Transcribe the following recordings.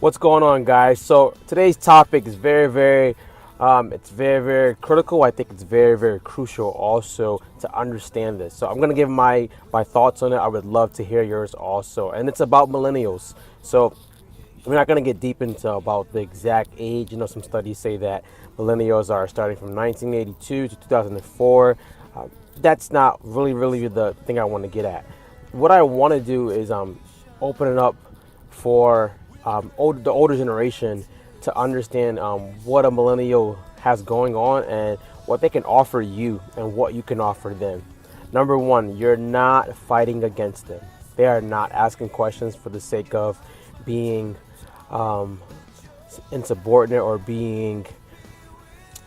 What's going on, guys? So today's topic is very critical. I think it's very crucial also to understand this. So I'm gonna give my thoughts on it. I would love to hear yours also, and it's about millennials. So we're not gonna get deep into about the exact age. Some studies say that millennials are starting from 1982 to 2004. That's not really the thing I want to get at. What I want to do is open it up for the older generation to understand what a millennial has going on and what they can offer you and what you can offer them. Number one, you're not fighting against them. They are not asking questions for the sake of being insubordinate or being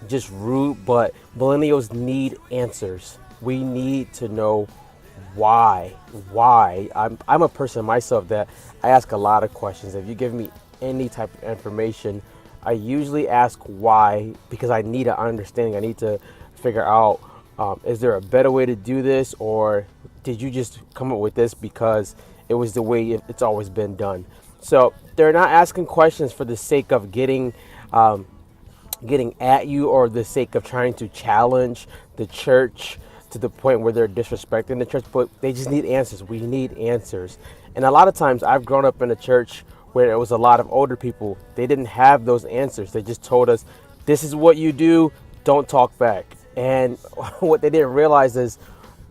just rude, but millennials need answers. We need to know why. I'm a person myself that I ask a lot of questions. If you give me any type of information, I usually ask why, because I need an understanding. I need to figure out, is there a better way to do this, or did you just come up with this because it was the way it's always been done? So they're not asking questions for the sake of getting at you, or the sake of trying to challenge the church to the point where they're disrespecting the church, but they just need answers. We need answers. And a lot of times I've grown up in a church where it was a lot of older people. They didn't have those answers. They just told us, this is what you do, don't talk back. And what they didn't realize is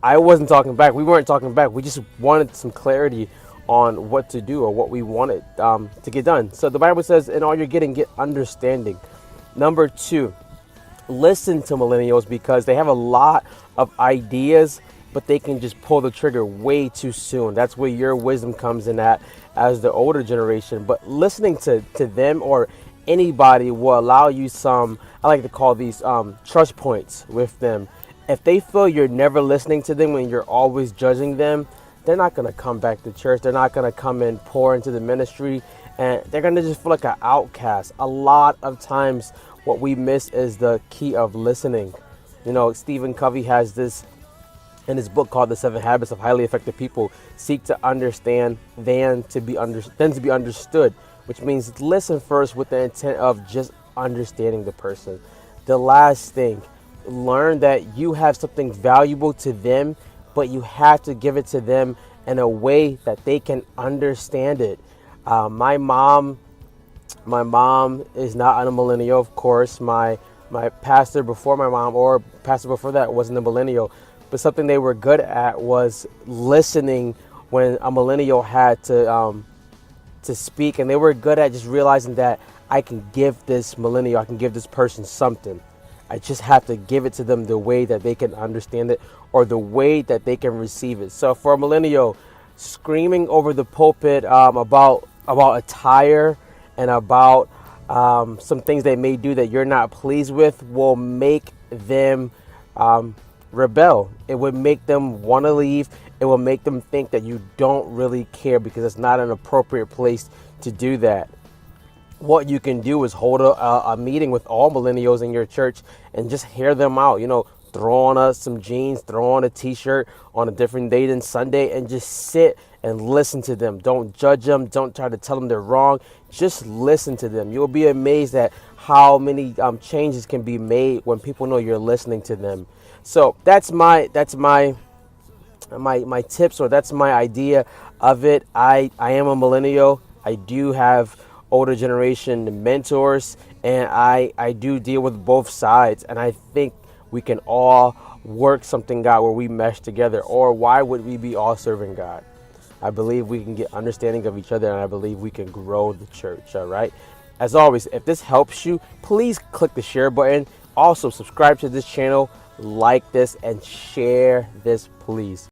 I wasn't talking back. We weren't talking back. We just wanted some clarity on what to do or what we wanted to get done. So the Bible says, in all you're getting, get understanding. Number two, listen to millennials, because they have a lot of ideas, but they can just pull the trigger way too soon. That's where your wisdom comes in at as the older generation. But listening to them or anybody will allow you some, I like to call these trust points with them. If they feel you're never listening to them and you're always judging them, they're not going to come back to church. They're not going to come and pour into the ministry, and they're going to just feel like an outcast. A lot of times what we miss is the key of listening. Stephen Covey has this in his book called The 7 Habits of Highly Effective People. Seek to understand than to be understood, which means listen first with the intent of just understanding the person. The last thing, learn that you have something valuable to them, but you have to give it to them in a way that they can understand it. My mom is not a millennial, of course. My pastor before my mom, or pastor before that, wasn't a millennial. But something they were good at was listening when a millennial had to speak, and they were good at just realizing that I can give this millennial, I can give this person something. I just have to give it to them the way that they can understand it, or the way that they can receive it. So for a millennial, screaming over the pulpit about attire and about some things they may do that you're not pleased with will make them rebel. It would make them want to leave. It will make them think that you don't really care, because it's not an appropriate place to do that. What you can do is hold a meeting with all millennials in your church and just hear them out. Throw on some jeans, throw on a t-shirt on a different day than Sunday, and just sit and listen to them. Don't judge them. Don't try to tell them they're wrong. Just listen to them. You'll be amazed at how many changes can be made when people know you're listening to them. So that's my tips, or that's my idea of it. I am a millennial. I do have older generation mentors, and I do deal with both sides, and I think we can all work something out where we mesh together. Or why would we be all serving God? I believe we can get understanding of each other, and I believe we can grow the church. All right. As always, if this helps you, please click the share button. Also, subscribe to this channel, like this, and share this, please.